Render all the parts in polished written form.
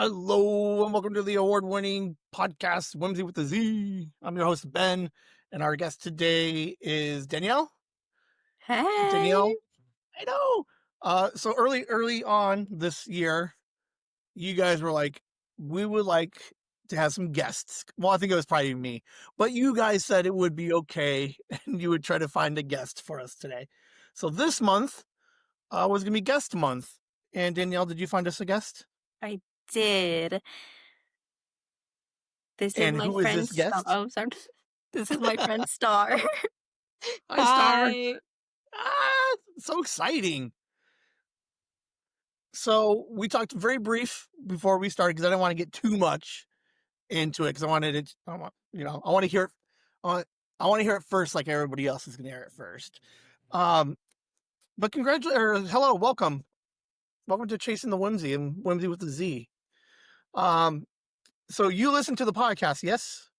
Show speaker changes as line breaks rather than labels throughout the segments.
Hello, and welcome to the award-winning podcast, Whimsy with the Z. I'm your host, Ben, and our guest today is Danielle.
Hey.
Danielle, I know. So early on this year, you guys were like, we would like to have some guests. Well, I think it was probably me, but you guys said it would be okay, and you would try to find a guest for us today. So this month was going to be guest month. And Danielle, did you find us a guest?
I did. This is
And
my
who is
friend
this
Star.
guest?
Oh, sorry. This is my friend Star.
Hi, Star.
Hi.
So exciting. So we talked very brief before we started because I didn't want to get too much into it because I wanted it. I want to hear it. I want to hear it first, like everybody else is going to hear it first. But hello, welcome to Chasing the Whimsy and Whimsy with the Z. So you listen to the podcast, yes?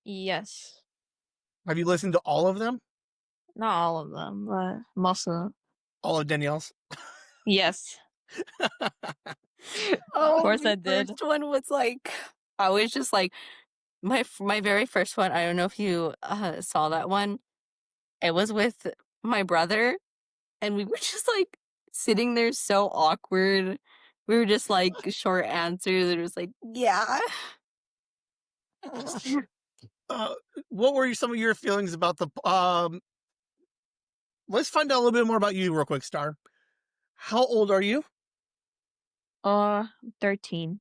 Yes.
Have you listened to all of them?
Not all of them, but most of them.
All of Danielle's?
Yes.
Oh,
course
my
I did.
First one was like, I was just like, my very first one. I don't know if you saw that one. It was with my brother, and we were just like sitting there so awkward. We were just like short answers. It was like, yeah.
What were some of your feelings about the let's find out a little bit more about you real quick, Star. How old are you?
13.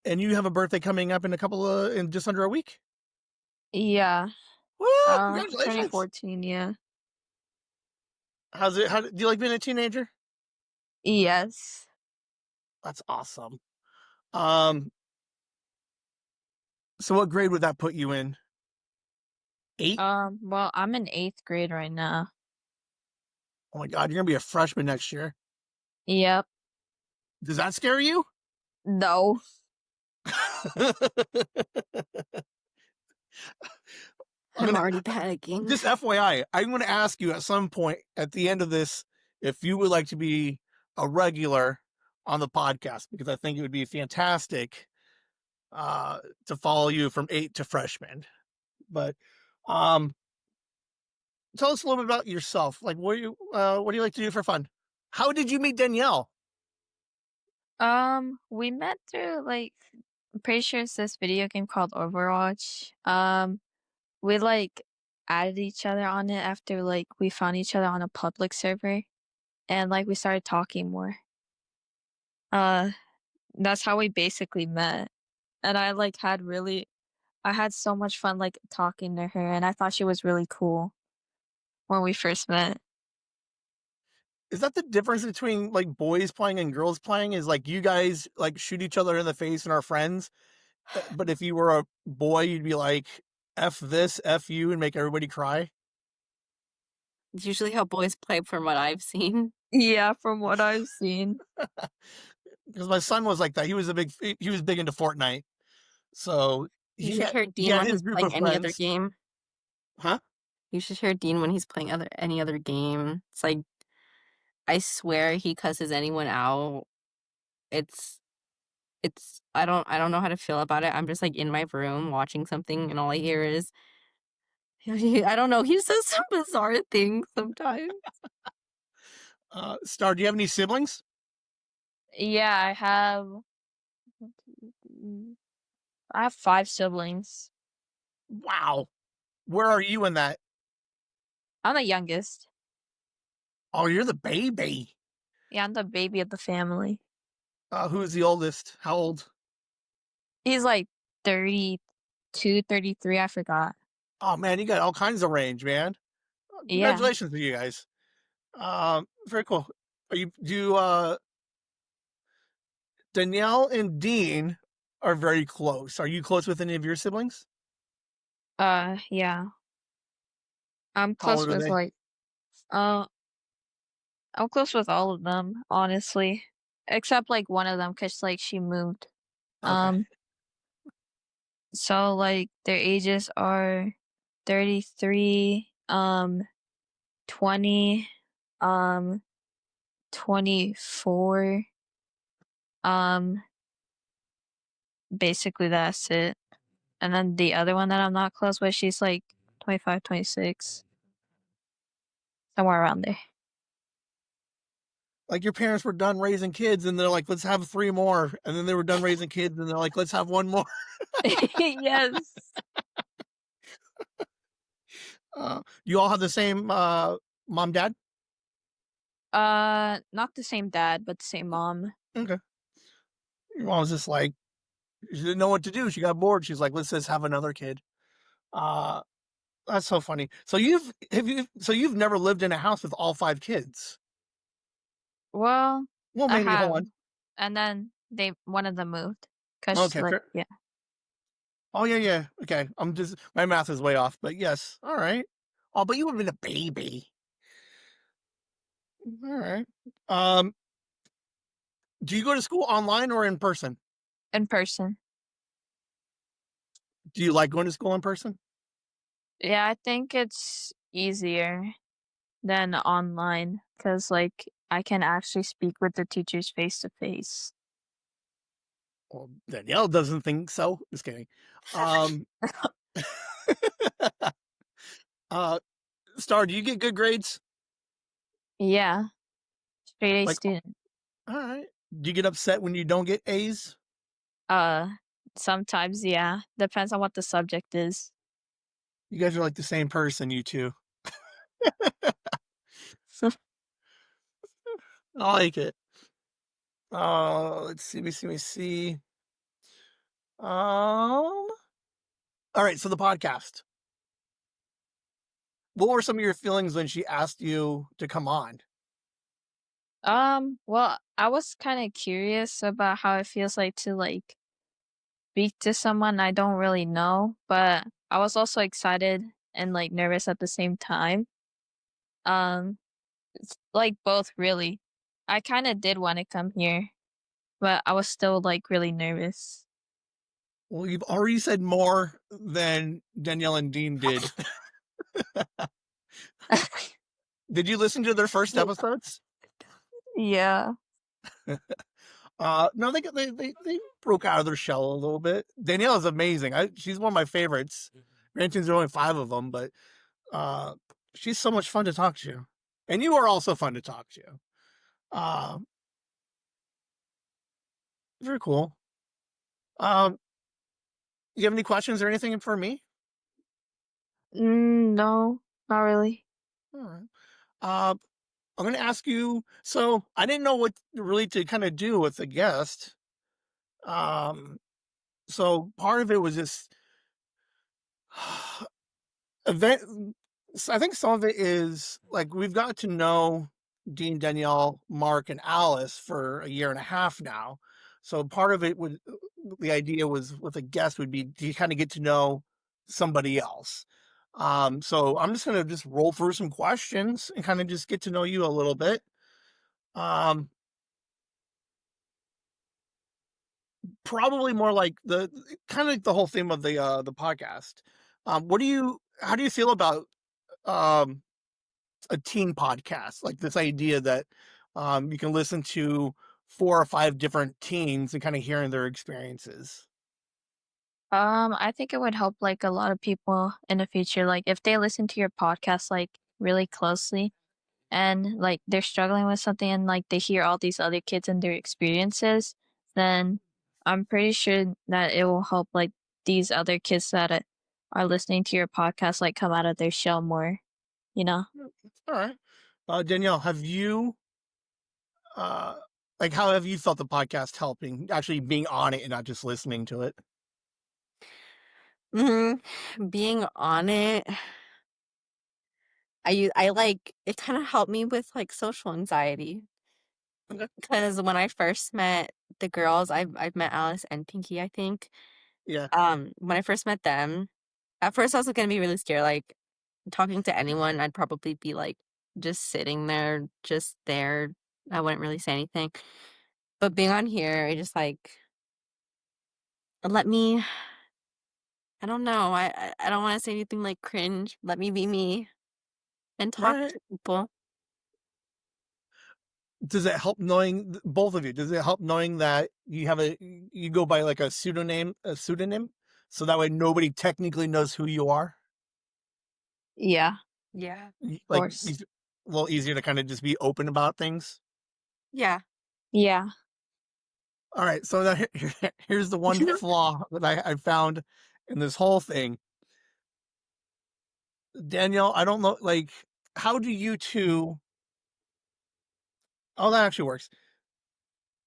And you have a birthday coming up in just under a week?
Yeah.
Woo! Congratulations.
2014, yeah.
How do you like being a teenager?
Yes.
That's awesome. So what grade would that put you in? 8?
Well, I'm in 8th grade right now.
Oh my god, you're gonna be a freshman next year.
Yep.
Does that scare you?
No.
I'm already panicking.
Just FYI, I'm going to ask you at some point at the end of this if you would like to be a regular on the podcast, because I think it would be fantastic to follow you from 8 to freshman. But tell us a little bit about yourself. Like, what do you like to do for fun? How did you meet Danielle?
We met through I'm pretty sure it's this video game called Overwatch. We added each other on it after we found each other on a public server, and we started talking more. That's how we basically met. And I had so much fun talking to her, and I thought she was really cool when we first met.
Is that the difference between like boys playing and girls playing? Is like you guys like shoot each other in the face and are friends, but if you were a boy, you'd be like F this, F you, and make everybody cry?
It's usually how boys play from what I've seen.
Yeah, from what I've seen.
Because my son was like that. He was big into Fortnite. So
You
he
should
had,
hear
he
Dean
had
when
his
he's
group
playing
of
any other
friends.
game.
Huh?
You should hear Dean when he's playing any other game. It's like, I swear he cusses anyone out. It's I don't know how to feel about it. I'm just like in my room watching something, and all I hear is I don't know, he says some bizarre things sometimes.
Star, do you have any siblings?
Yeah, I have 5 siblings.
Wow. Where are you in that?
I'm the youngest.
Oh, you're the baby.
Yeah, I'm the baby of the family.
Who's the oldest? How old?
He's 32, 33, I forgot.
Oh man, you got all kinds of range, man.
Yeah.
Congratulations to you guys. Very cool. Danielle and Dean are very close. Are you close with any of your siblings?
Yeah. I'm
How
close
old are
with
they?
I'm close with all of them, honestly. Except one of them, 'cause she moved.
Okay.
So their ages are 33, 20, 24, basically that's it. And then the other one that I'm not close with, she's like 25, 26, somewhere around there.
Like your parents were done raising kids and they're like, let's have 3 more. And then they were done raising kids and they're like, let's have 1 more.
Yes.
You all have the same mom, dad?
Not the same dad, but the same mom.
Okay. Your mom was just like, she didn't know what to do. She got bored. She's like, let's just have another kid. Uh, that's so funny. So you've never lived in a house with all 5 kids?
Well,
Well,
I
maybe.
have,
Hold on.
and then one of them moved, cause
Okay,
like
fair.
yeah.
Oh yeah, yeah. Okay, I'm just my math is way off, but yes. All right. Oh, but you would have been a baby. All right. Um, do you go to school online or in person?
In person.
Do you like going to school in person?
Yeah, I think it's easier than online, cause like I can actually speak with the teachers face to face.
Well, Danielle doesn't think so. Just kidding. Um, uh, Star, do you get good grades?
Yeah, straight A
Like,
student.
all right. Do you get upset when you don't get A's?
Uh, Sometimes, yeah, depends on what the subject is.
You guys are like the same person, you two. I like it. Let's see. Let me see. All right. So the podcast. What were some of your feelings when she asked you to come on?
Well, I was kind of curious about how it feels like to like speak to someone I don't really know, but I was also excited and like nervous at the same time. Um, it's like both really. I kind of did want to come here, but I was still like really nervous.
Well, you've already said more than Danielle and Dean did. Did you listen to their first episodes?
Yeah.
No, they broke out of their shell a little bit. Danielle is amazing. She's one of my favorites. Granted, there's only 5 of them, but uh, she's so much fun to talk to, and you are also fun to talk to. Uh, Very cool. Um, you have any questions or anything for me?
No, not really.
All right. Uh, I'm going to ask you. So I didn't know what really to kind of do with the guest. Um, so part of it was just event. I think some of it is like we've got to know Dean, Danielle, Mark, and Alice for a year and a half now. So part of it would the idea was with a guest would be to kind of get to know somebody else. So I'm just gonna just roll through some questions and kind of just get to know you a little bit. Um, Probably more like the kind of like the whole theme of the podcast. What do you how do you feel about um a teen podcast, like this idea that you can listen to 4 or 5 different teens and kind of hearing their experiences?
I think it would help like a lot of people in the future. Like if they listen to your podcast like really closely and like they're struggling with something and like they hear all these other kids and their experiences, then I'm pretty sure that it will help like these other kids that are listening to your podcast like come out of their shell more, you know?
All right. Danielle, have you uh like how have you felt the podcast helping actually being on it and not just listening to it?
Being on it, I like it kind of helped me with like social anxiety
Okay.
because when I first met the girls, I've met Alice and Pinky, I think.
Yeah.
When I first met them, at first I was gonna be really scared, like talking to anyone, I'd probably be like just sitting there, just there. I wouldn't really say anything. But being on here, it just like let me I don't know. I don't want to say anything like cringe. Let me be me and
All
talk
right.
to people.
Does it help knowing both of you? Does it help knowing that you go by like a pseudonym, so that way nobody technically knows who you are?
Yeah,
Yeah.
of
Like
course.
a little easier to kind of just be open about things.
Yeah.
Yeah.
All right, so now here's the one flaw that I found in this whole thing. Danielle, I don't know, like, how do you two? Oh, that actually works.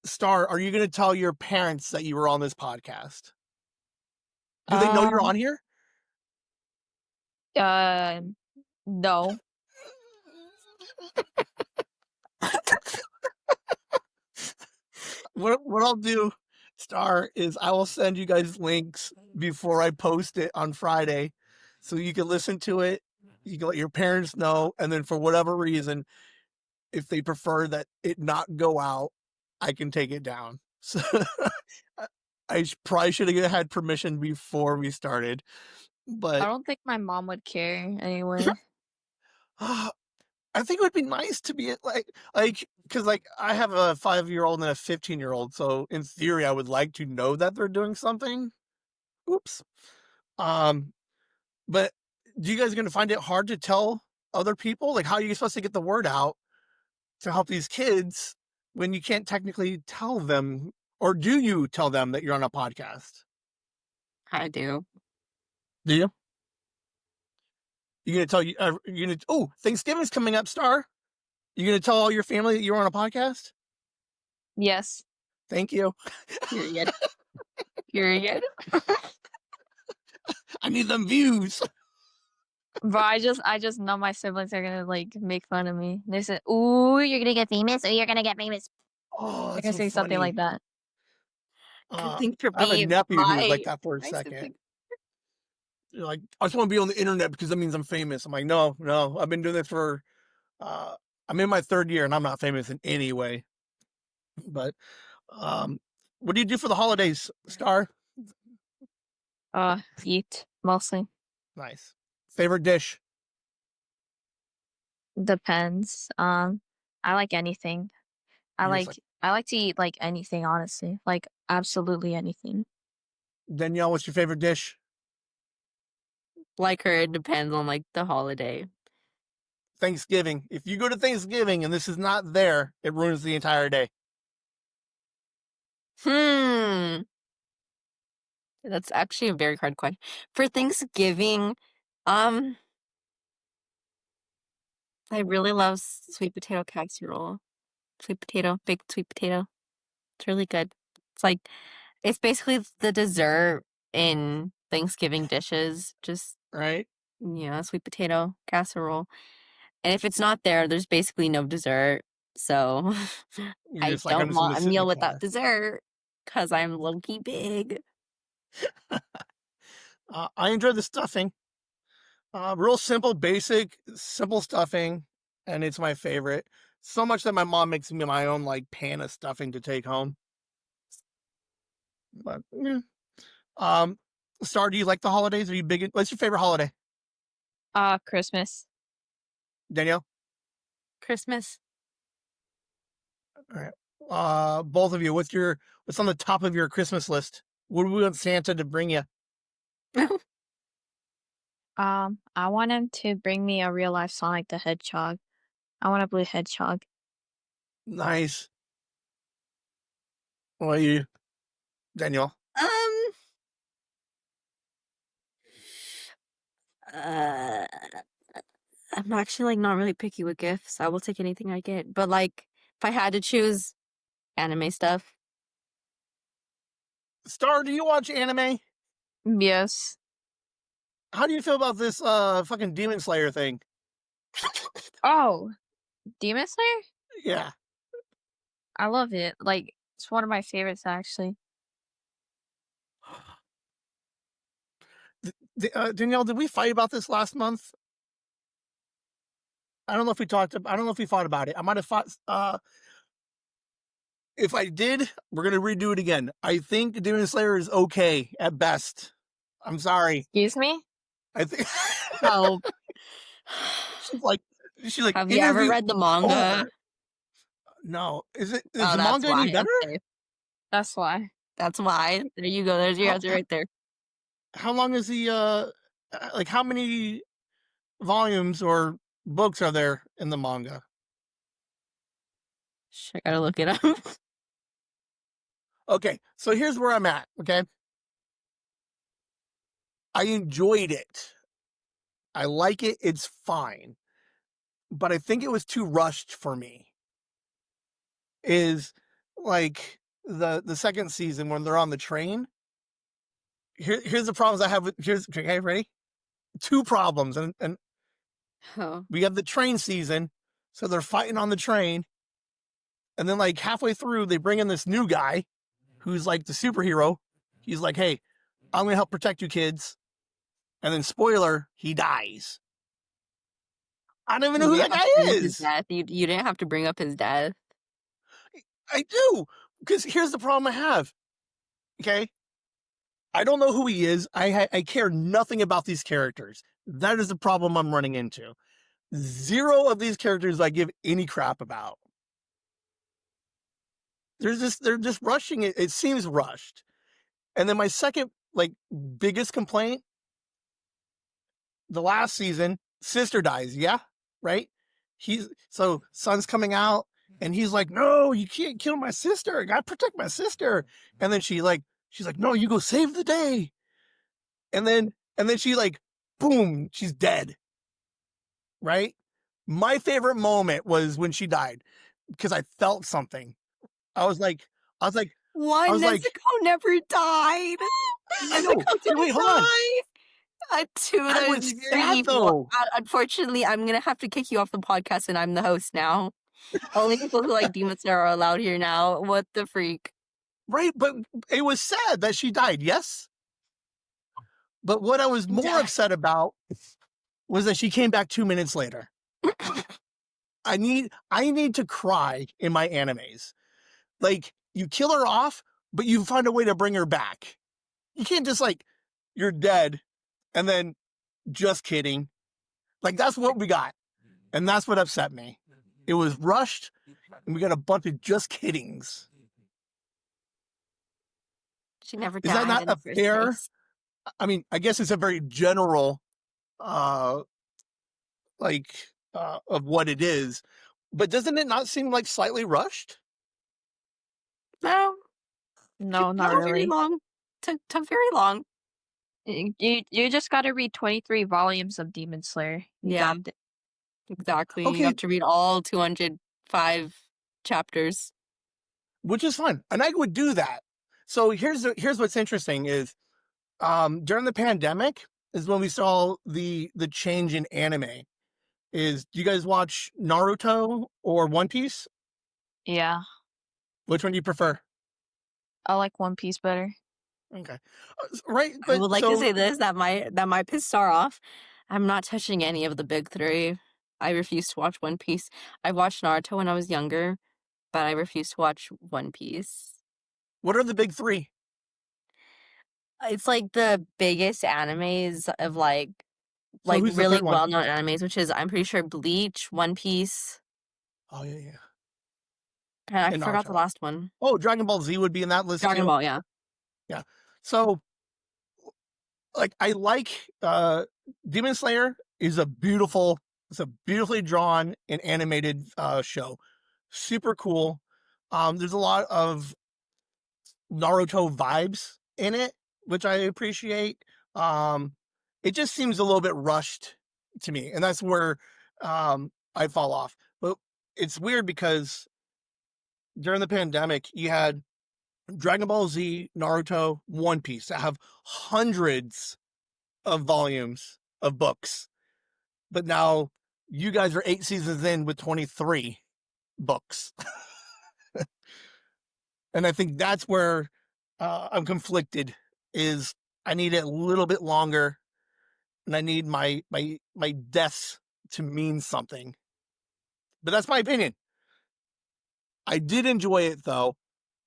Star, are you going to tell your parents that you were on this podcast? Do they know you're
Um.
on here?
Uh. No.
What I'll do, Star, is I will send you guys links before I post it on Friday, so you can listen to it. You can let your parents know, and then for whatever reason, if they prefer that it not go out, I can take it down. So I probably should have had permission before we started,
I
but
don't think my mom would care anyway.
I think it would be nice to be because like I have a 5-year-old and a 15-year-old, so in theory I would like to know that they're doing something. Oops. Um, but do you guys going to find it hard to tell other people? Like, how are you supposed to get the word out to help these kids when you can't technically tell them, or do you tell them that you're on a podcast?
I do.
Do you? You gonna tell you gonna? Oh, Thanksgiving's coming up, Star. You gonna tell all your family that you're on a podcast?
Yes.
Thank you.
Period. Period.
I need them views.
But I just know my siblings are gonna like make fun of me. They said, "Ooh, you're gonna get famous. Or you're gonna get famous."
Oh,
They're
that's
gonna
so
say something like
funny.
that.
Good thing for
I have a
me,
nephew who was like
my
that for a
my
second.
sibling.
You're like, I just want to be on the internet because that means I'm famous. I'm like, no, no, I've been doing this for, uh, I'm in my 3rd year and I'm not famous in any way. But, um, what do you do for the holidays, Star?
Eat mostly.
Nice. Favorite dish?
Depends. I like anything.
You're just like,
I like to eat like anything, honestly. Like absolutely anything.
Danielle, what's your favorite dish?
Like her, it depends on like the holiday.
Thanksgiving. If you go to Thanksgiving and this is not there, it ruins the entire day.
Hmm. That's actually a very hard question. For Thanksgiving, um, I really love sweet potato casserole. Sweet potato, baked sweet potato. It's really good. It's like it's basically the dessert in Thanksgiving dishes. Just
Right?
sweet potato casserole. And if it's not there, there's basically no dessert. So
You're
I
just like, I'm
don't
just going to
want a
sit in the
meal without
corner.
dessert because I'm low-key big.
I enjoy the stuffing. Real simple, basic, simple stuffing, and it's my favorite. So much that my mom makes me my own like pan of stuffing to take home. But yeah. Um, Star, do you like the holidays? Are you big? What's your favorite holiday,
Christmas.
Danielle?
Christmas.
All right. Both of you, what's on the top of your Christmas list? What do we want Santa to bring you?
I want him to bring me a real life Sonic the Hedgehog. I want a blue hedgehog.
Nice. What are you, Danielle?
Um, uh, I'm actually like not really picky with gifts. I will take anything I get. But like, if I had to choose anime stuff,
Star, do you watch anime?
Yes.
How do you feel about this fucking Demon Slayer thing?
Oh, Demon Slayer?
Yeah.
I love it. Like it's one of my favorites actually.
Danielle, did we fight about this last month? I don't know if we talked. I don't know if we fought about it. I might have fought. If I did, we're gonna redo it again. I think Demon Slayer is okay at best. I'm sorry.
Excuse me?
I think
help.
she's like she's like
Have you ever
interview
read the manga?
over. No. Is the
Oh, that's
manga any
why.
better?
Okay.
That's why.
That's why. There you go. There's your
How
answer right there.
how long is the like how many volumes or books are there in the manga?
I gotta look it up.
Okay, so here's where I'm at, okay? I enjoyed it. I like it. It's fine. But I think it was too rushed for me. Is like the second season when they're on the train. Here's the problems I have with here's okay, ready? Two problems. And
Oh.
we have the train season, so they're fighting on the train, and then like halfway through, they bring in this new guy who's like the superhero. He's like, hey, I'm gonna help protect you kids. And then spoiler, he dies. I don't even know
You
who
didn't
that
have to bring
guy
up his
is.
death. You didn't have to bring up his death.
I do. Because here's the problem I have. Okay. I don't know who he is. I care nothing about these characters. That is the problem I'm running into. Zero of these characters I give any crap about. They're just rushing it. It seems rushed. And then my second like biggest complaint, the last season, sister dies, yeah? Right? So son's coming out and he's like, no, you can't kill my sister. I gotta protect my sister. And then she's like, no, you go save the day. And then she like, boom, she's dead. Right? My favorite moment was when she died because I felt something. I was like, I was like, I
One,
was like,
Nezuko never died.
I know.
Nezuko
Hey, wait,
didn't
hold on.
die. Two,
I
that
was
is very
sad though.
unfortunately, I'm gonna have to kick you off the podcast, and I'm the host now. Only people who like Demon Slayer are allowed here now. What the freak?
Right? But it was sad that she died, yes? But what I was more upset about was that she came back 2 minutes later. I need to cry in my animes. Like, you kill her off, but you find a way to bring her back. You can't just like, you're dead, and then just kidding. Like, that's what we got. And that's what upset me. It was rushed, and we got a bunch of just kiddings.
She never
Is that
died
not
in
a
the first
fair?
place.
I mean, I guess it's a very general, like, of what it is. But doesn't it not seem like slightly rushed?
No,
No, not
took very
really.
long. Took very long.
You just gotta read 23 volumes of Demon Slayer. You
Yeah.
got it.
Exactly. You
Okay,
have to read all 205 chapters.
which is fun, and I would do that. So here's what's interesting is, during the pandemic is when we saw the change in anime. Do you guys watch Naruto or One Piece?
Yeah,
Which one do you prefer?
I like One Piece better.
Okay, right.
I
But
would like to say this that might piss Star off. I'm not touching any of the big three. I refuse to watch One Piece. I watched Naruto when I was younger, but I refuse to watch One Piece.
what are the big three?
It's like the biggest animes of
So
like
who's the
really
third one?
well known animes, which is I'm pretty sure Bleach, One Piece,
Oh yeah.
and I
And
forgot the
Naruto.
last one.
Oh, Dragon Ball Z would be in that list
Dragon
too.
Ball, yeah.
Yeah. So like I like Demon Slayer is it's a beautifully drawn and animated show. Super cool. There's a lot of Naruto vibes in it, which I appreciate. It just seems a little bit rushed to me, and that's where I fall off. But it's weird because during the pandemic, you had Dragon Ball Z, Naruto, One Piece that have hundreds of volumes of books. But now you guys are 8 seasons in with 23 books. And I think that's where I'm conflicted is I need it a little bit longer and I need my deaths to mean something. But that's my opinion. I did enjoy it though.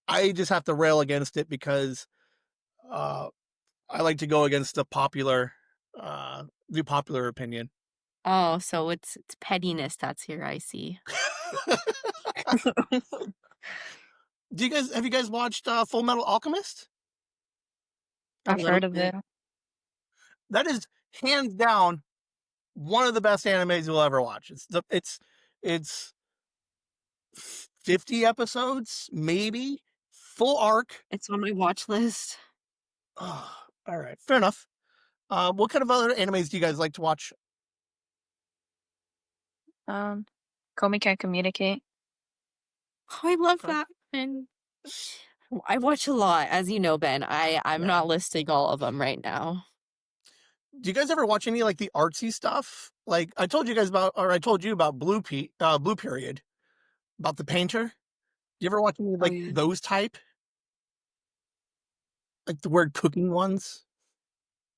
I just have to rail against it because uh, I like to go against the popular opinion.
Oh, so it's pettiness that's here, I see.
Have you guys watched Full Metal Alchemist?
A
I've
little
heard of
bit.
it.
That is hands down one of the best animes you'll ever watch. It's 50 episodes, maybe full arc.
It's on my watch list.
Oh, all right, fair enough. What kind of other animes do you guys like to watch?
Komi Can Communicate.
Oh, I love
Okay.
that. And I watch a lot, as you know, Ben. I'm
Yeah.
not listing all of them right now.
Do you guys ever watch any like the artsy stuff? Like I told you guys about, or I told you about Blue Period, about the painter. Do you ever watch any
Oh
like
yeah,
those type, like the word cooking ones?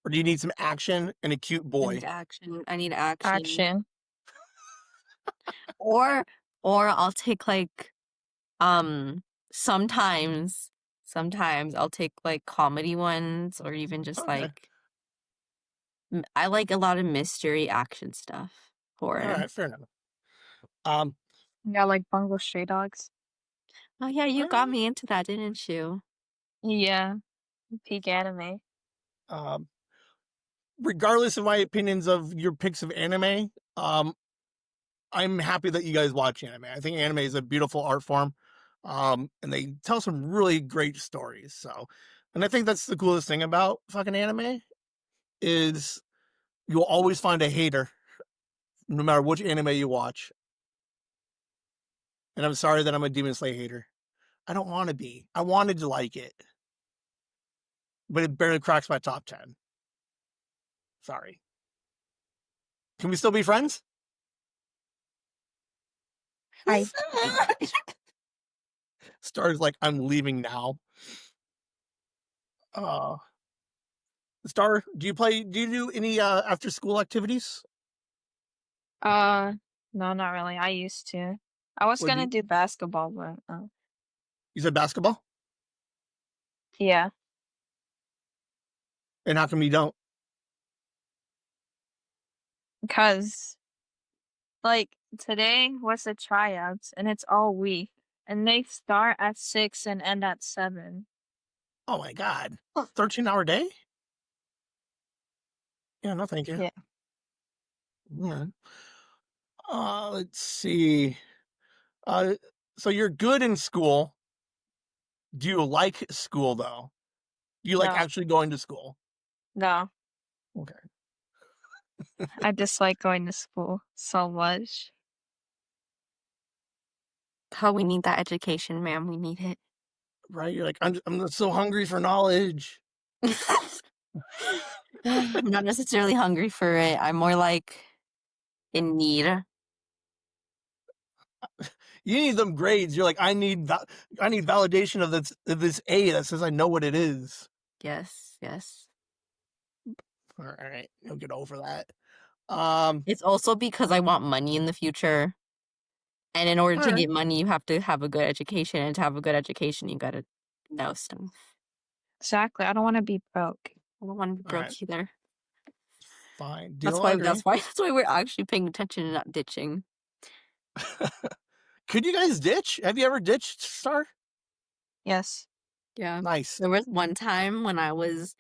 Or do you need some action and a cute
I
boy?
need action. I need action.
Action.
Or I'll take like sometimes I'll take like comedy ones or even just
Okay,
like I like a lot of mystery action stuff.
all
Horror.
right, fair enough. Um,
Yeah, like Bungo Stray Dogs.
Oh yeah, you
all
got
right.
me into that, didn't you?
Yeah. Peak anime.
Um, Regardless of my opinions of your picks of anime, um, I'm happy that you guys watch anime. I think anime is a beautiful art form, and they tell some really great stories. So, and I think that's the coolest thing about fucking anime is you'll always find a hater, no matter which anime you watch. And I'm sorry that I'm a Demon Slayer hater. I don't want to be. I wanted to like it, but it barely cracks my top 10. Sorry. Can we still be friends?
I
Star's like, I'm leaving now. Uh, Star, do you do any after school activities?
no, not really. I used to. I was
What do
gonna
you,
do basketball, but
you said basketball?
yeah,
And how come you don't?
because like today was the tryouts and it's all week, and they start at 6 and end at 7.
Oh my God. 13-hour day? Yeah, no, thank you.
Yeah.
Mm. Let's see. Uh, so you're good in school. Do you like school though? Do you like
No,
actually going to school?
no.
Okay.
I dislike going to school so much.
Oh, we need that education, ma'am. We need it.
Right? You're like, I'm so hungry for knowledge.
I'm not necessarily hungry for it. I'm more like in need.
You need them grades. You're like, I need validation of this A that says I know what it is.
Yes, yes.
All right, you'll get over that. Um,
It's also because I want money in the future. And in order
all
to
right,
get money, you have to have a good education. And to have a good education, you gotta know stuff.
Exactly. I don't want to be broke.
I don't want to be
all
broke
right,
either.
fine.
That's
Deal, I
why
agree.
we're actually paying attention and not ditching.
Could you guys ditch? Have you ever ditched, Star?
Yes.
Yeah.
Nice.
There was one time when I was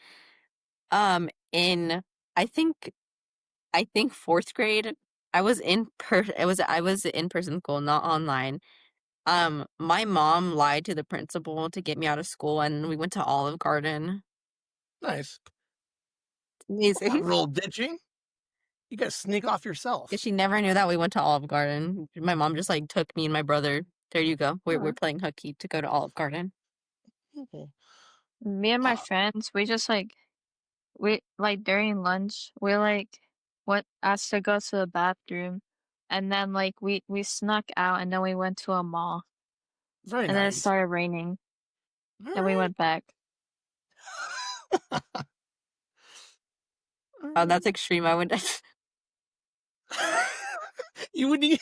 in I think 4th grade. I was I was in person school, not online. My mom lied to the principal to get me out of school and we went to Olive Garden.
Nice. Not
Amazing.
real ditching. You gotta sneak off
Because
yourself.
she never knew that we went to Olive Garden. My mom just like took me and my brother. There you go. We're
Alright.
playing hooky to go to Olive Garden.
Okay.
Me and my
Uh,
friends, we just we like during lunch, we like went asked to go to the bathroom, and then like we snuck out, and then we went to a mall,
Very
and then it
nice.
started raining,
All
and we
right.
went back.
Oh,
Alright.
that's extreme. I would.
You would need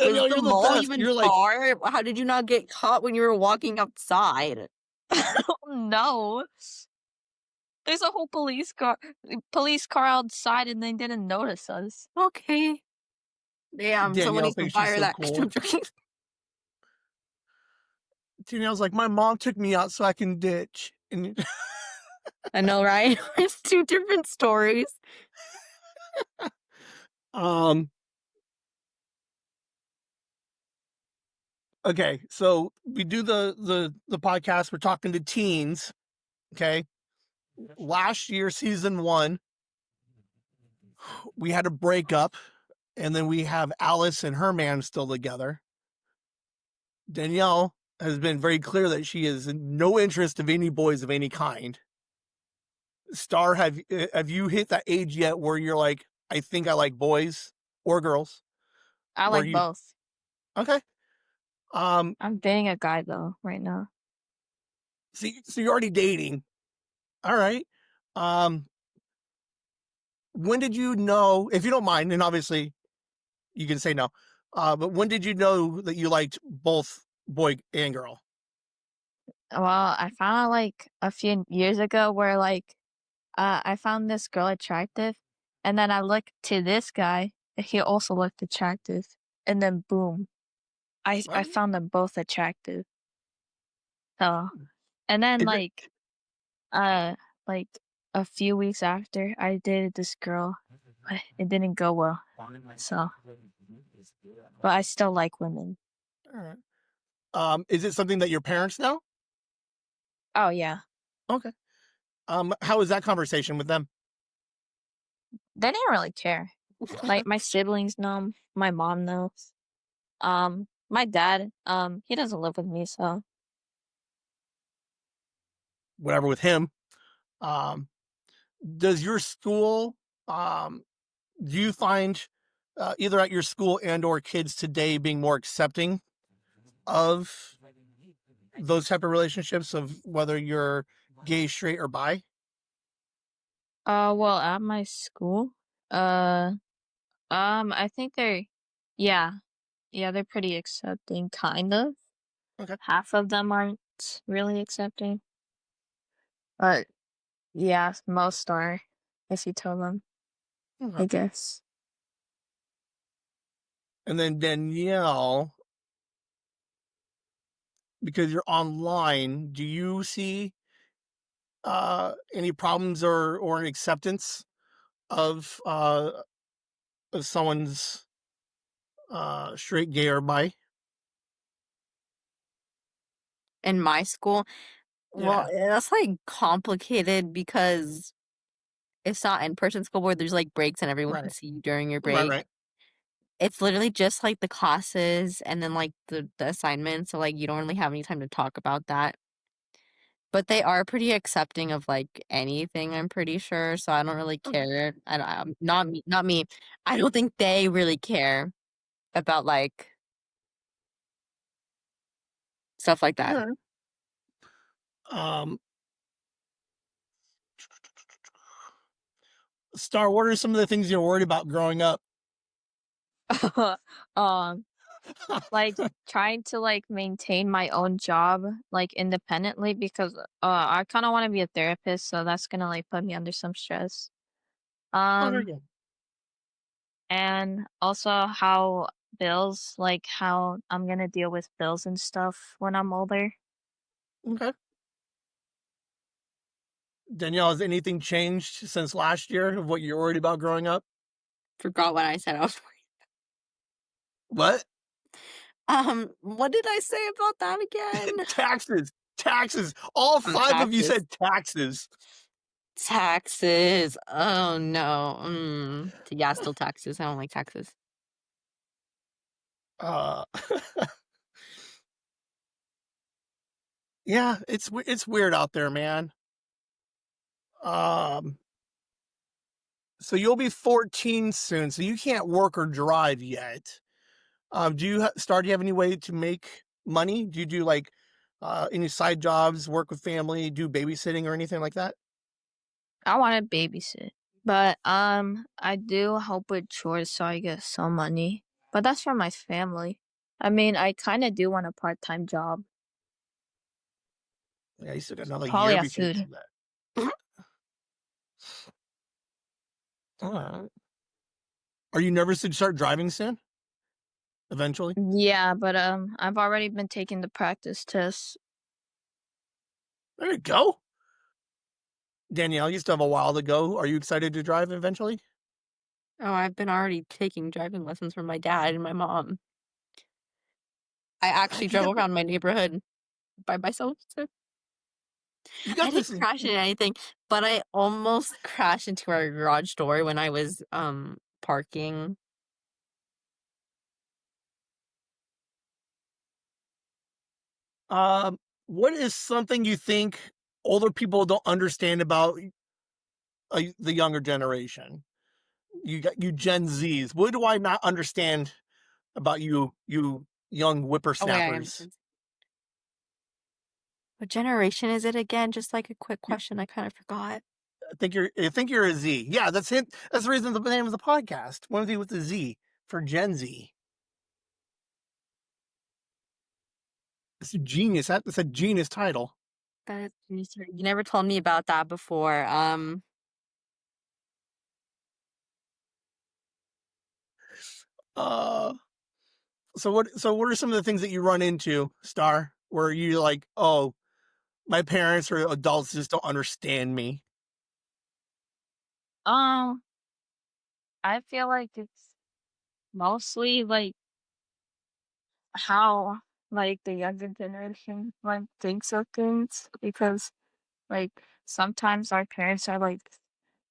Was
Danielle,
the
you're the
mall
best.
even
You're like,
far? How did you not get caught when you were walking outside?
No. There's a whole police car outside, and they didn't notice us.
Okay. Damn, someone
Danielle
needs to
thinks she's
fire
so
that.
cool.
I'm joking.
Danielle's like, my mom took me out so I can ditch. And
I know, right? It's two different stories.
um, okay, so we do the podcast. We're talking to teens. Okay, last year, season 1, we had a breakup, and then we have Alice and her man still together. Danielle has been very clear that she has no interest of any boys of any kind. Star, have you hit that age yet where you're like, I think I like boys or girls?
I
Where
like
you
both.
okay? Um,
I'm dating a guy though right now.
so you're already dating. All right. Um, when did you know, if you don't mind, and obviously you can say no, but when did you know that you liked both boy and girl?
Well, I found out like a few years ago where like I found this girl attractive, and then I looked to this guy, and he also looked attractive, and then boom, I
Well,
found them both attractive. So, and then
is it
uh like a few weeks after I dated this girl, but it didn't go well. So, but I still like women.
all right. Is it something that your parents know?
Oh yeah,
Okay. How was that conversation with them?
they didn't really care. Like my siblings know, my mom knows. My dad, he doesn't live with me, so
Whatever with him. Um, does your school, um, do you find either at your school and or kids today being more accepting of those type of relationships of whether you're gay, straight, or bi?
well, at my school, uh, I think yeah, yeah, they're pretty accepting, kind of.
Okay.
Half of them aren't really accepting, but yeah, most are, if you tell them,
Okay.
I guess.
And then Danielle, because you're online, do you see any problems or an acceptance of someone's straight, gay, or bi?
In my school, well,
Yeah.
that's like complicated because it's not in-person school where there's like breaks and everyone can
Right.
see you during your
Right.
break.
Right.
It's literally just like the classes and then like the assignments. So like you don't really have any time to talk about that. But they are pretty accepting of like anything, I'm pretty sure. So I don't really
Okay.
care. Not me, not me. I don't think they really care about like stuff like that.
All right. Um, Star, what are some of the things you're worried about growing up?
um, like trying to like maintain my own job like independently because I kind of want to be a therapist, so that's gonna like put me under some stress.
Oh, very
Um,
good.
and also how how I'm gonna deal with bills and stuff when I'm older.
Okay. Danielle, has anything changed since last year of what you're worried about growing up?
Forgot what I said. I was
What?
what did I say about that again?
Taxes. Taxes. All five of you
Taxes.
said taxes.
Taxes. Oh no. Yeah, still taxes. I don't like taxes.
Uh, yeah, it's weird out there, man. Um, so you'll be 14 soon, so you can't work or drive yet. Do you have any way to make money? Do you do like any side jobs, work with family, do babysitting or anything like that?
I want to babysit, but I do help with chores so I get some money. But that's for my family. I mean, I kind of do want a part-time job,
Yeah, you still got another
probably
year
at
before you
food.
do that. Alright. Are you nervous to start driving soon? Eventually?
Yeah, but I've already been taking the practice test.
There you go. Danielle, you still have a while to go. Are you excited to drive eventually?
Oh, I've been already taking driving lessons from my dad and my mom. I actually
You
drove
got
around my neighborhood by myself, so
you
I
got
didn't
this.
crash into anything, but I almost crashed into our garage door when I was, parking.
Um, what is something you think older people don't understand about the younger generation? You got you Gen Zs. What do I not understand about you young
Oh, wait, I am
whippersnappers?
Gen Z. What generation is it again? Just, like, a quick question, I kind of forgot.
I think you're a Z. Yeah, that's it. That's the reason the name of the podcast. One of you with the Z for Gen Z. It's a genius. That's a genius title.
That is you never told me about that before,
Uh, so what are some of the things that you run into, Star, where you like, oh, my parents or adults just don't understand me?
Um, I feel like it's mostly like how like the younger generation like thinks of things because like sometimes our parents are like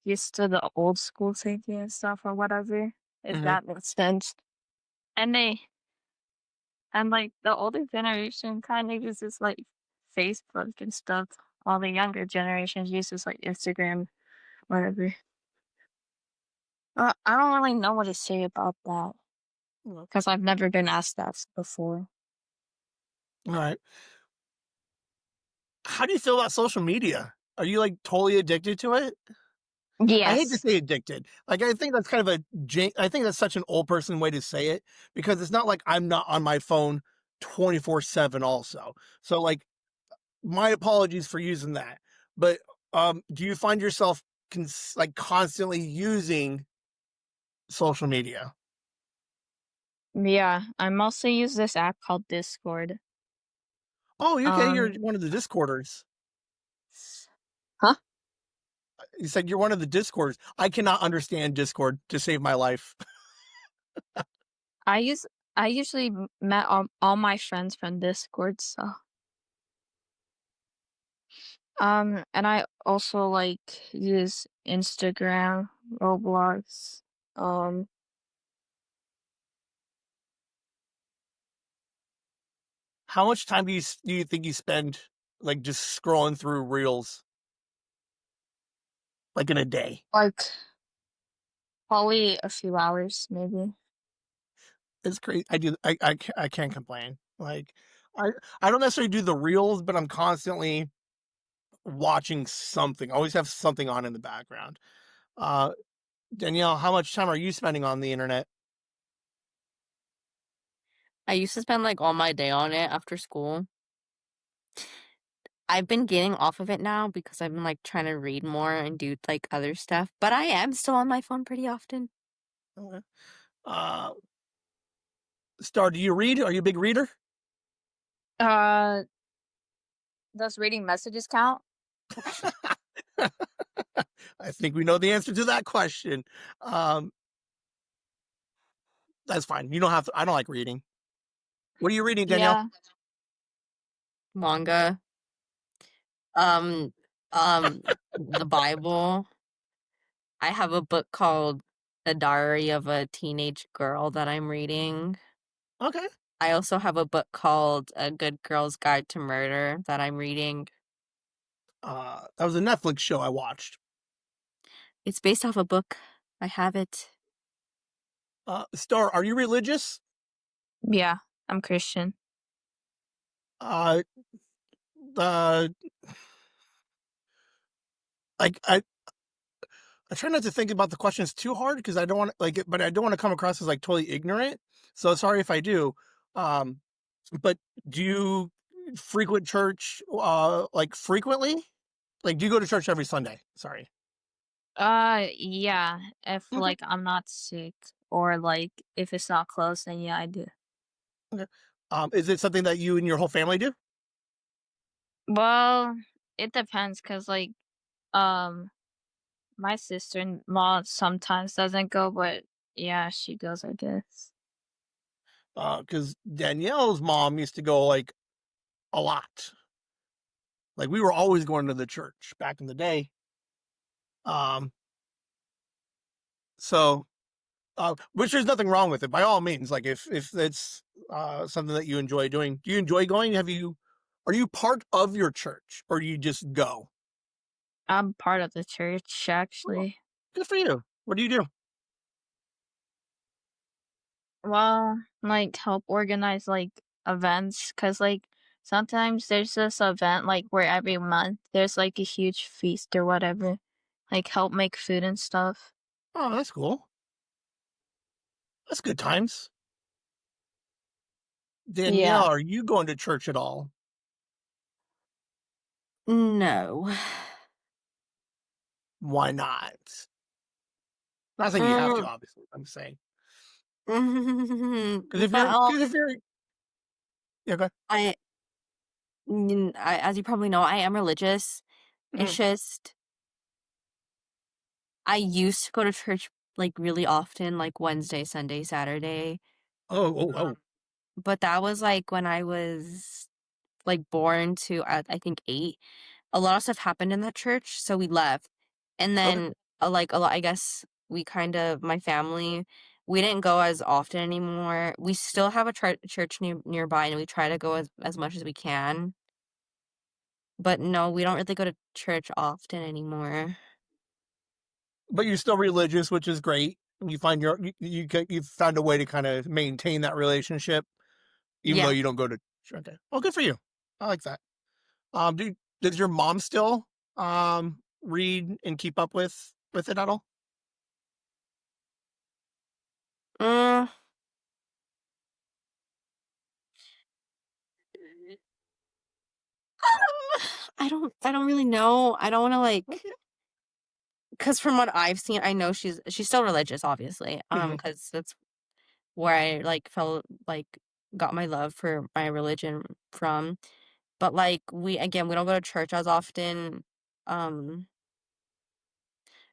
used to the old school thinking and stuff or whatever, if
Mhm.
that makes sense. And they and like the older generation kind of uses like Facebook and stuff, while the younger generation uses like Instagram, whatever. I don't really know what to say about that
Well,
because I've never been asked that before.
all right. How do you feel about social media? Are you like totally addicted to it? I hate to
Yes.
say addicted. Like I think that's kind of I think that's such an old person way to say it because it's not like I'm not on my phone 24/7 also. So like my apologies for using that. But do you find yourself like constantly using social media?
Yeah, I mostly use this app called Discord.
Oh, okay, you're
Um,
one of the discorders.
huh?
You said you're one of the discorders. I cannot understand Discord to save my life.
I use I usually met all my friends from Discord, so and I also like use Instagram, Roblox. Um,
How much time do you think you spend like just scrolling through reels like in a day?
like probably a few hours, maybe.
It's crazy. I can't complain. Like I I don't necessarily do the reels, but I'm constantly watching something. I always have something on in the background. Uh Danielle, how much time are you spending on the internet?
I used to spend, like, all my day on it after school. I've been getting off of it now because I've been, like, trying to read more and do, like, other stuff, but I am still on my phone pretty often.
Okay. Uh Star, do you read? Are you a big reader?
Uh, does reading messages count?
I think we know the answer to that question. Um that's fine. You don't have to I don't like reading. What are you reading, Danielle?
Yeah.
Manga, um um, the Bible. I have a book called The Diary of a Teenage Girl that I'm reading.
Okay.
I also have a book called A Good Girl's Guide to Murder that I'm reading.
That was a Netflix show I watched.
It's based off a book. I have it.
Star, are you religious?
Yeah, I'm Christian.
Uh, uh, like I try not to think about the questions too hard because I don't want like, but I don't want to come across as like totally ignorant. So sorry if I do. Um, but do you frequent church like frequently? Like, do you go to church every Sunday? Sorry.
Yeah. If
Okay.
like I'm not sick or like if it's not close, then yeah, I do.
Okay. Is it something that you and your whole family do?
Well, it depends because like um my sister-in-law sometimes doesn't go, but yeah, she goes, I guess.
Because Danielle's mom used to go like a lot. Like we were always going to the church back in the day. Um, so which there's nothing wrong with it by all means. Like if it's something that you enjoy doing, do you enjoy going? Are you part of your church or you just go?
I'm part of the church
Oh,
actually.
good for you. What do you do?
Well, like help organize like events because like sometimes there's this event like where every month there's like a huge feast or whatever. Like help make food and stuff.
Oh, that's cool. That's good times. Danielle,
Yeah.
are you going to church at all?
No.
Why not? Not saying you have to,
Mm,
obviously. I'm saying because if you're
well,
because if you're yeah, go
I, as you probably know, I am religious. It's
ahead.
just I used to go to church like really often, like Wednesday, Sunday, Saturday.
Oh, oh,
Um,
oh.
but that was like when I was like born to I think 8. A lot of stuff happened in that church, so we left. And
Okay.
then like a lot I guess we kind of my family we didn't go as often anymore. We still have a church nearby and we try to go as much as we can. But no, we don't really go to church often anymore.
But you're still religious, which is great. You find you've found a way to kind of maintain that relationship, even though
Yeah.
you don't go to. Okay. Well, good for you. I like that. Does your mom still read and keep up with it at all?
Mm, I don't really know. I don't want to like
Okay.
cuz from what I've seen, I know she's still religious obviously.
Hmm.
Cuz that's where I like felt like got my love for my religion from. But like we don't go to church as often. Um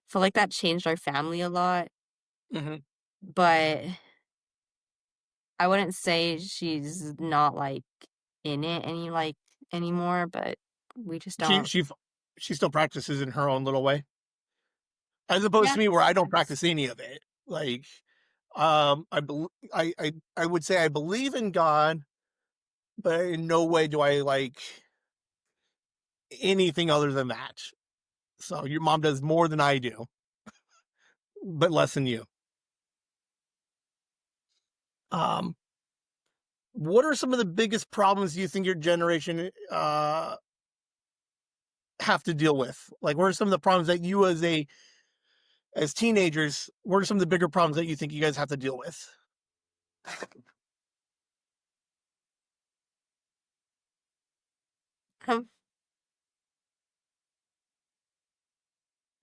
feel like that changed our family a lot,
Hmm.
but I wouldn't say she's not like in it anymore, but we just
She
don't.
she she still practices in her own little way, as opposed
Yeah.
to me, where I don't
Yes.
practice any of it. Like, I would say I believe in God, but in no way do I like anything other than that. So your mom does more than I do, but less than you. Um, what are some of the biggest problems you think your generation have to deal with? Like, what are some of the problems that you as teenagers? What are some of the bigger problems that you think you guys have to deal with?
Um,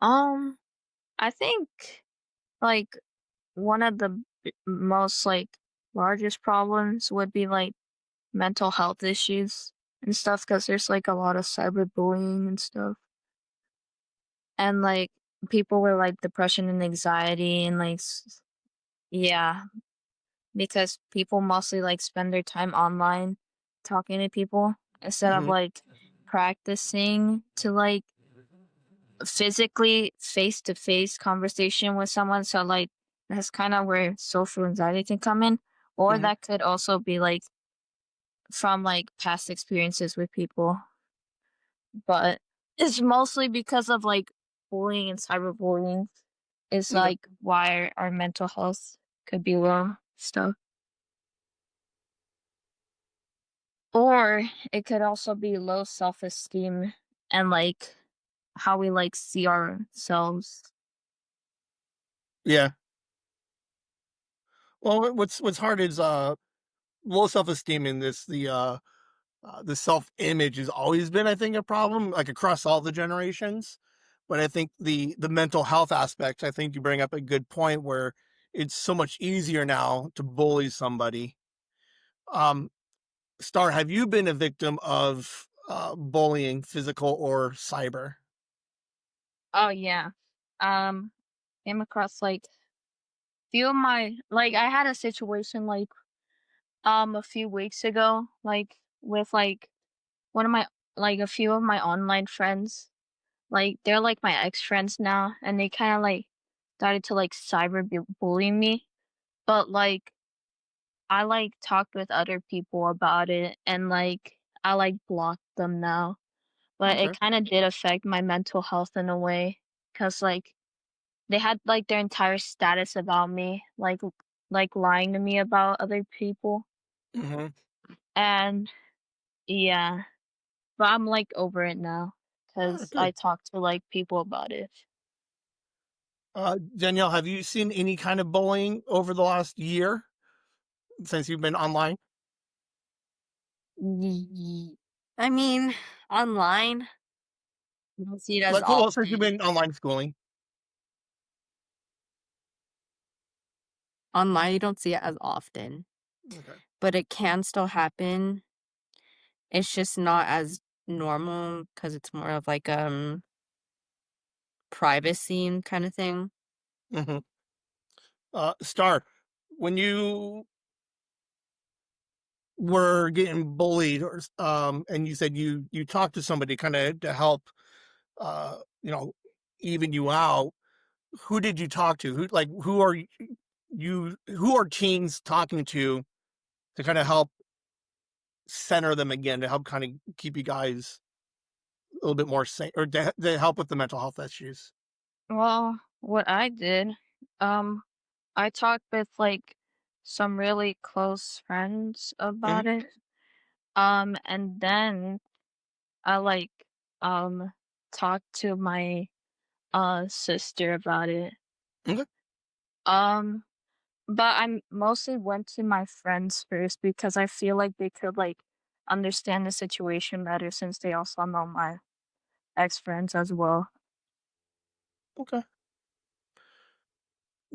Um, I think like one of the most like largest problems would be like mental health issues and stuff because there's like a lot of cyberbullying and stuff. And like people with like depression and anxiety and like yeah, because people mostly like spend their time online talking to people instead of
Hmm.
like practicing to like physically face to face conversation with someone. So like that's kind of where social anxiety can come in. Or
Hmm.
that could also be like from like past experiences with people. But it's mostly because of like bullying and cyberbullying is
Okay.
like why our mental health could be low stuff. Or it could also be low self esteem and like how we like see ourselves.
Yeah. Well, what's hard is low self esteem in this the self image has always been, I think, a problem, like across all the generations. But I think the mental health aspect, I think you bring up a good point where it's so much easier now to bully somebody. Um, Star, have you been a victim of bullying, physical or cyber?
Oh yeah. Um, came across like few of my like I had a situation like a few weeks ago, like with like one of my like a few of my online friends. Like they're like my ex friends now, and they kind of like started to like bully me. But like I like talked with other people about it, and like I like blocked them now. But
Okay.
it kind of did affect my mental health in a way, cause like they had like their entire status about me, like lying to me about other people,
Hmm.
and yeah. But I'm like over it now,
Oh,
cause I
good.
talked to like people about it.
Danielle, have you seen any kind of bullying over the last year since you've been online?
Ye- I mean, online, you don't see it as
Like, well, since you've
often.
been online schooling.
Online, you don't see it as often,
Okay.
but it can still happen. It's just not as normal because it's more of like privacy kind of thing.
Hmm. Star, when you were getting bullied, or and you said you talked to somebody kind of to help, you know, even you out. Who did you talk to? Who are who are teens talking to kind of help center them again, to help kind of keep you guys a little bit more sane, or to help with the mental health issues?
Well, what I did, um, I talked with like some really close friends
Hmm.
about it. And then I like um talked to my sister about it.
Okay.
Um, but I mostly went to my friends first because I feel like they could like understand the situation better since they also know my ex friends as well.
Okay.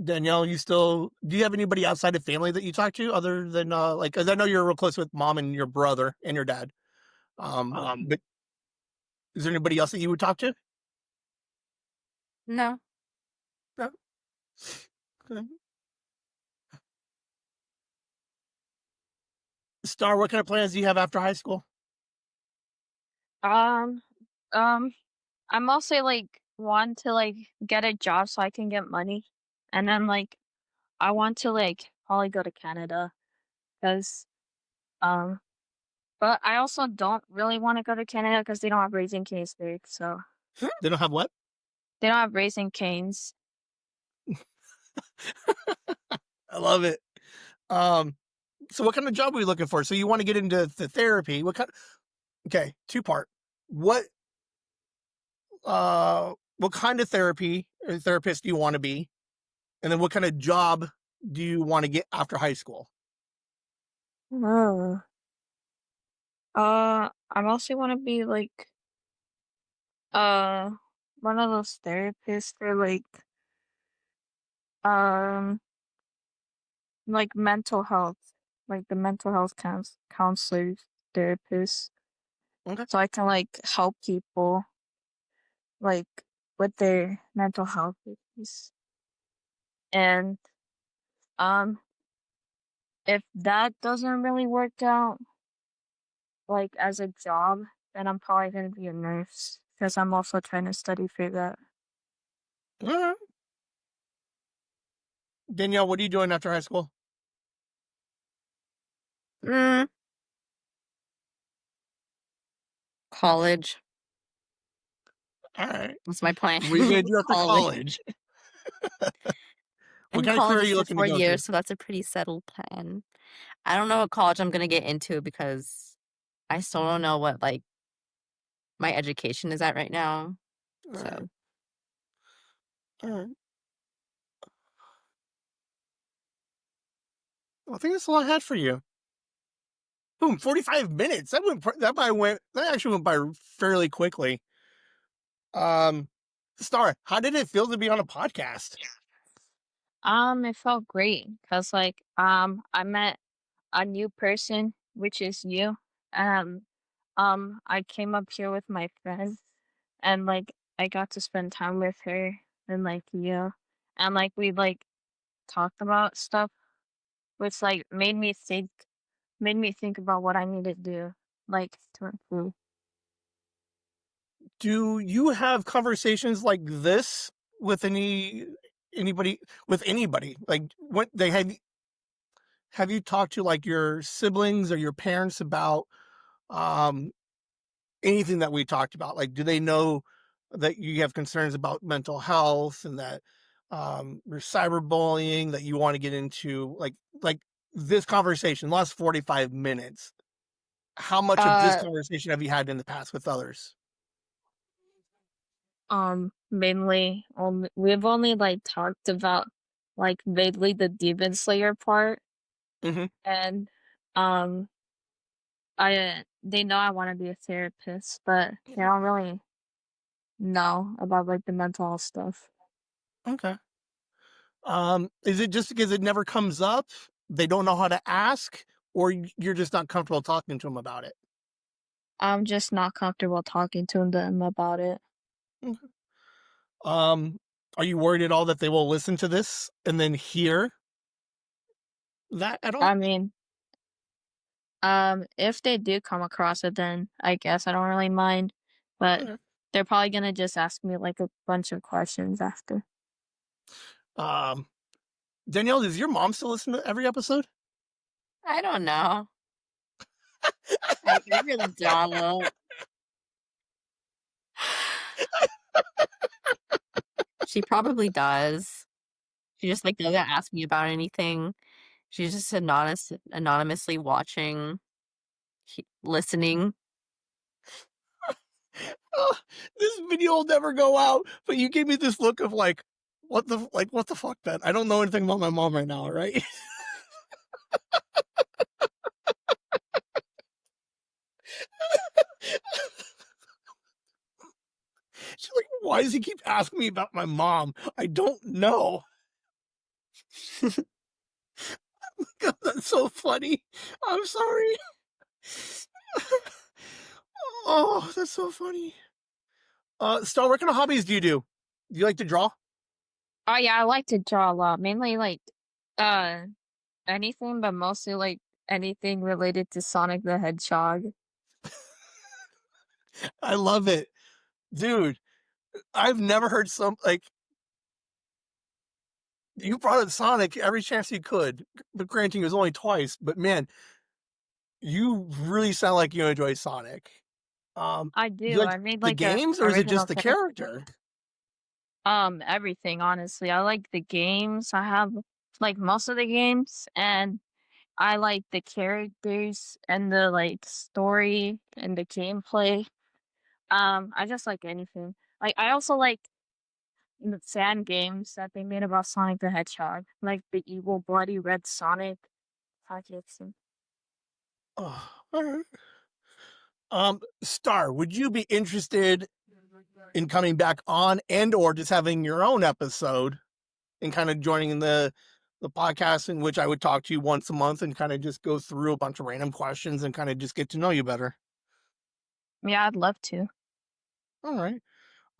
Danielle, do you have anybody outside of family that you talk to other than like, because I know you're real close with mom and your brother and your dad. But is there anybody else that you would talk to?
No.
No. Okay. Star, what kind of plans do you have after high school?
Um, um, I mostly like want to like get a job so I can get money, and then like I want to like probably go to Canada because um, but I also don't really want to go to Canada because they don't have Raising Cane's there, so
They don't have what?
they don't have Raising Cane's.
I love it. Um, so what kind of job are you looking for? So you want to get into the therapy? Okay, two part. What what kind of therapy or therapist do you want to be? And then what kind of job do you want to get after high school?
Oh. I mostly want to be uh one of those therapists or um like mental health, like the mental health counselors, therapists,
Okay.
so I can like help people like with their mental health issues. And um if that doesn't really work out like as a job, then I'm probably gonna be a nurse because I'm also trying to study for that.
All right. Danielle, what are you doing after high school?
Mm, college.
All right.
That's my plan.
What are you gonna do after
College.
college? What
And
kind of career
college
are
is
you
for
looking to
four
go to?
years, so that's a pretty settled plan. I don't know what college I'm gonna get into because I still don't know what like my education is at right now.
All
So
right. All right. Well, I think that's all I had for you. Boom, 45 minutes. That actually went by fairly quickly. Um, Star, how did it feel to be on a podcast?
It felt great because I met a new person, which is you. Um, I came up here with my friend, and I got to spend time with her and you, and we talked about stuff, which made me think about what I need to do, to improve.
Do you have conversations like this with anybody with anybody? Like what they have you talked to like your siblings or your parents about um anything that we talked about? Like, do they know that you have concerns about mental health and that there's cyberbullying that you want to get into? Like this conversation, last 45 minutes. How much of this
Uh,
conversation have you had in the past with others?
mainly, we've only talked about vaguely the Demon Slayer part,
Hmm.
and um, they know I want to be a therapist, but they don't really know about the mental health stuff.
Okay. Is it just because it never comes up? They don't know how to ask, or you're just not comfortable talking to them about it?
I'm just not comfortable talking to them about it.
Okay. Um, are you worried at all that they will listen to this and then hear that at all?
I mean, if they do come across it, then I guess I don't really mind, but
Okay.
they're probably gonna just ask me a bunch of questions after.
Um, Danielle, does your mom still listen to every episode?
I don't know. I really don't. She probably does. She just doesn't ask me about anything. She's just anonymously watching, listening.
Oh, this video will never go out, but you gave me this look of what the fuck, Ben? I don't know anything about my mom right now, right? She's like, why does he keep asking me about my mom? I don't know. God, that's so funny. I'm sorry. Oh, that's so funny. Star, what kind of hobbies do you do? Do you like to draw?
Oh yeah, I like to draw a lot, mainly uh anything, but mostly anything related to Sonic the Hedgehog.
I love it. Dude, I've never heard you brought up Sonic every chance you could, but granting it was only twice, but man, you really sound like you enjoy Sonic.
I
You
do.
like
I made
the
a
games or is it
original
just the
character.
character?
Everything, honestly. I like the games. I have most of the games, and I like the characters and the story and the gameplay. I just like anything. I also like the fan games that they made about Sonic the Hedgehog, like the evil bloody red Sonic projects.
Oh, all right. Star, would you be interested in coming back on and or just having your own episode and kind of joining the podcast in which I would talk to you once a month and kind of just go through a bunch of random questions and kind of just get to know you better?
Yeah, I'd love to.
All right.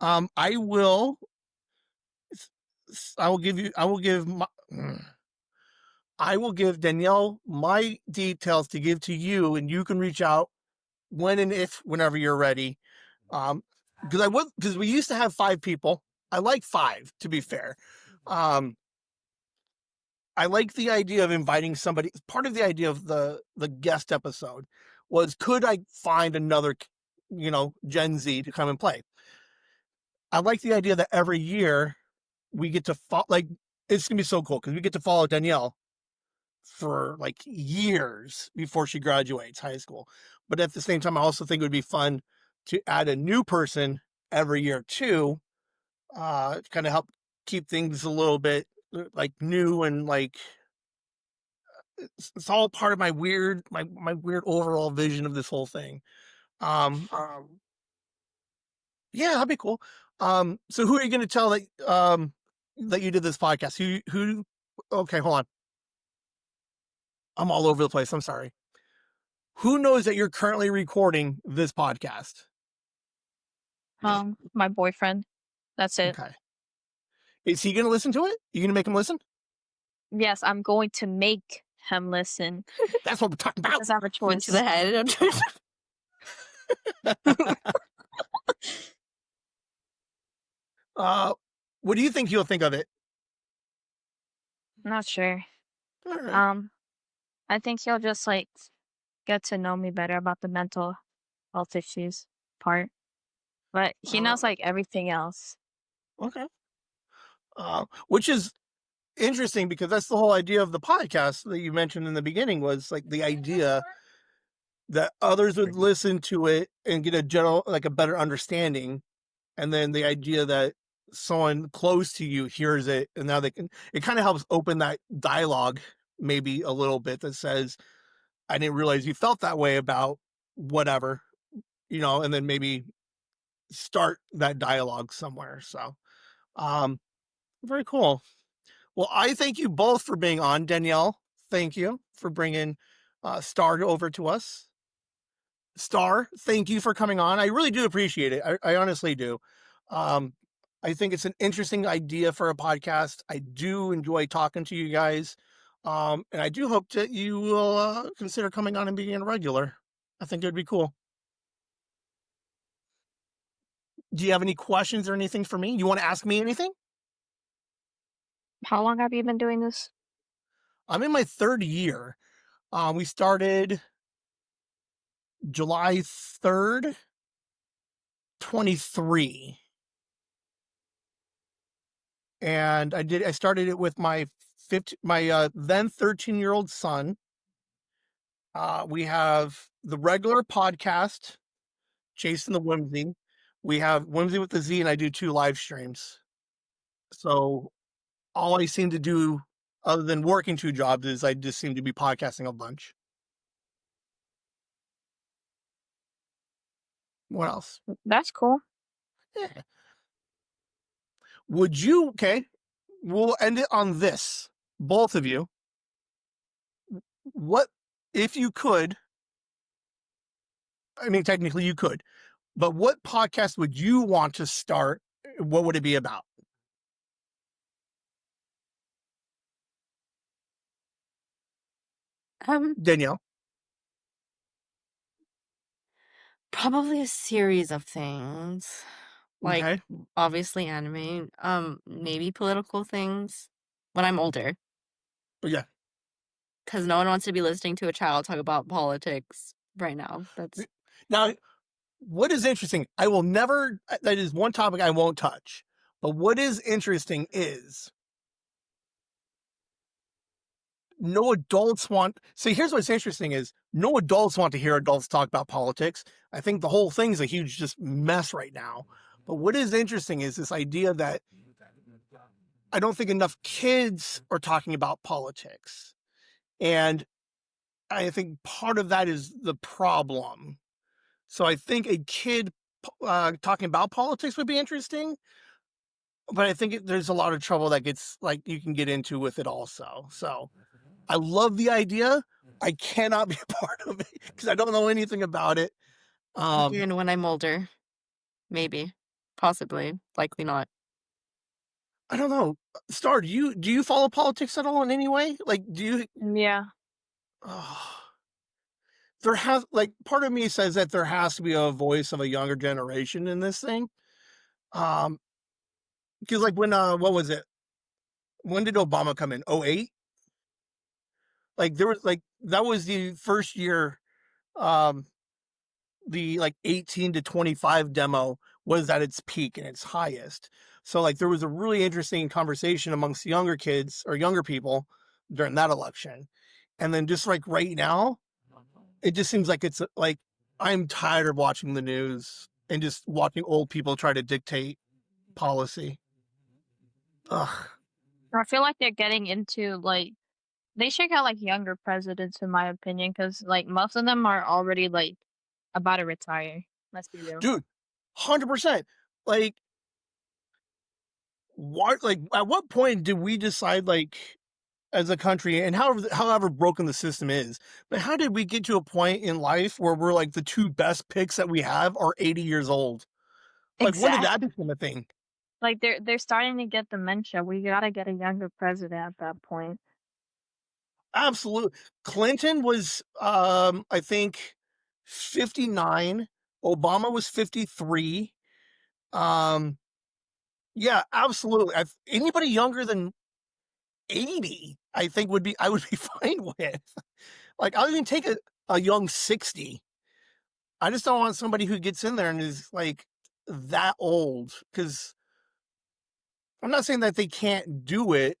I will I will give you I will give my I will give Danielle my details to give to you and you can reach out when and if whenever you're ready. Um because we used to have 5 people. I like 5 to be fair. Um I like the idea of inviting somebody. Part of the idea of the guest episode was could I find another, Gen Z to come and play? I like the idea that every year we get to it's gonna be so cool because we get to follow Danielle for like years before she graduates high school. But at the same time, I also think it would be fun to add a new person every year too, to kind of help keep things a little bit new and it's all part of my weird overall vision of this whole thing. Um, Yeah, that'd be cool. So who are you going to tell that you did this podcast? Who? Okay, hold on. I'm all over the place. I'm sorry. Who knows that you're currently recording this podcast?
My boyfriend. That's it.
Okay. Is he going to listen to it? You going to make him listen?
Yes, I'm going to make him listen.
That's what we're talking
He
about.
doesn't have a
Went
choice.
to the head.
uh, what do you think he'll think of it?
Not sure.
All right.
I think he'll just like get to know me better about the mental health issues part. But he knows like everything else.
Okay. Which is interesting because that's the whole idea of the podcast that you mentioned in the beginning was like the idea that others would listen to it and get a general, like a better understanding. And then the idea that someone close to you hears it and now it kind of helps open that dialogue maybe a little bit that says, I didn't realize you felt that way about whatever, and then maybe start that dialogue somewhere. So, very cool. Well, I thank you both for being on. Danielle, thank you for bringing Star over to us. Star, thank you for coming on. I really do appreciate it. I honestly do. Um, I think it's an interesting idea for a podcast. I do enjoy talking to you guys. And I do hope that you will consider coming on and being a regular. I think it would be cool. Do you have any questions or anything for me? You want to ask me anything?
How long have you been doing this?
I'm in my third year. We started July 3rd, 23. And I started it with my then 13-year-old son. We have the regular podcast, Chasing the Whimsy. We have Whimsy with the Z, and I do 2 live streams. So all I seem to do other than working 2 jobs is I just seem to be podcasting a bunch. What else?
That's cool.
Yeah. Okay, we'll end it on this. Both of you. What, if you could, I mean, technically you could, but what podcast would you want to start? What would it be about? Danielle?
Probably a series of things. Like,
Okay.
obviously anime, maybe political things when I'm older,
Yeah.
because no one wants to be listening to a child talk about politics right now. That's
Now, what is interesting, that is one topic I won't touch. But what is interesting is no adults here's what's interesting is no adults want to hear adults talk about politics. I think the whole thing's a huge just mess right now. But what is interesting is this idea that I don't think enough kids are talking about politics. And I think part of that is the problem. So I think a kid talking about politics would be interesting, but I think there's a lot of trouble that gets like you can get into with it also. So I love the idea. I cannot be a part of it because I don't know anything about it.
and when I'm older, maybe, possibly, likely not.
I don't know. Star, do you follow politics at all in any way? Like, do you?
Yeah.
There has part of me says that there has to be a voice of a younger generation in this thing. Because like when what was it? When did Obama come in? 08? Like there was that was the first year the 18 to 25 demo was at its peak and its highest. So like there was a really interesting conversation amongst younger kids or younger people during that election. And then just like right now, it just seems like it's like I'm tired of watching the news and just watching old people try to dictate policy. Ugh.
I feel like they're getting into like they should get like younger presidents in my opinion because like most of them are already like about to retire. Let's be real.
Dude, 100%. like, what, like, at what point did we decide, like, as a country, and however broken the system is, but how did we get to a point in life where we're like the two best picks that we have are 80 years old? Like, when did that
Exactly.
become a thing?
Like they're starting to get dementia. We gotta get a younger president at that point.
Absolutely. Clinton was, I think 59. Obama was 53. Um, yeah, absolutely. Anybody younger than 80, I think I would be fine with. Like, I'll even take a young 60. I just don't want somebody who gets in there and is like that old. Because I'm not saying that they can't do it,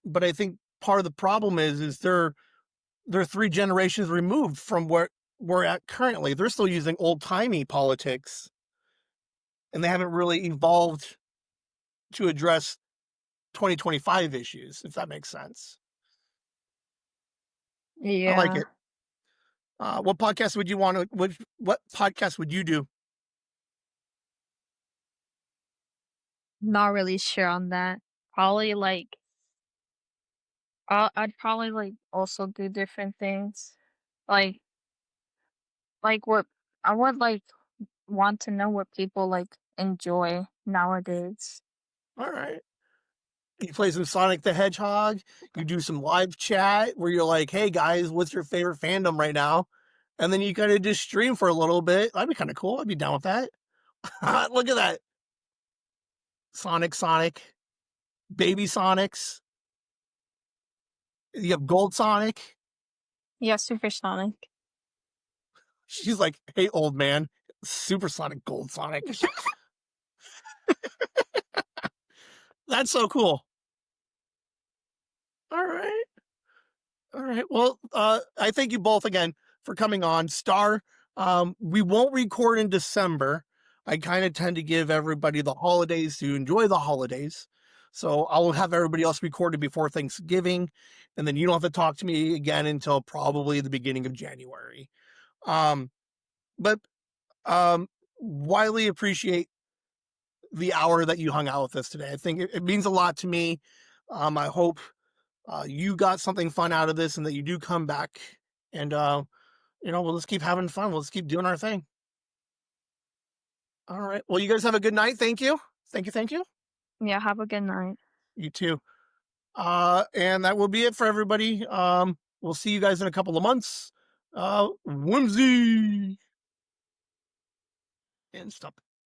but I think part of the problem is they're 3 generations removed from where we're at currently. They're still using old-timey politics, and they haven't really evolved to address 2025 issues, if that makes sense. I like
Yeah,
it. What podcast would you want to what podcast would you do?
not really sure on that. Probably like I'd probably like also do different things. Like what I would like want to know what people like enjoy nowadays.
All right. You play some Sonic the Hedgehog, you do some live chat where you're like, "Hey guys, what's your favorite fandom right now?" And then you kinda just stream for a little bit. That'd be kinda cool. I'd be down with that. Look at that. Sonic, Baby Sonics. You have Gold Sonic.
Yeah, Supersonic.
She's like, "Hey, old man, Supersonic Gold Sonic." That's so cool. All right. All right. Well, I thank you both again for coming on. Star, we won't record in December. I kind of tend to give everybody the holidays to enjoy the holidays. So I'll have everybody else recorded before Thanksgiving, and then you don't have to talk to me again until probably the beginning of January. Um, but widely appreciate the hour that you hung out with us today. I think it means a lot to me. I hope you got something fun out of this and that you do come back and, well, let's keep having fun. Let's keep doing our thing. All right. Well, you guys have a good night. Thank you. Thank you. Thank you.
Yeah, have a good night.
You too. And that will be it for everybody. We'll see you guys in a couple of months. Whimsy and stop.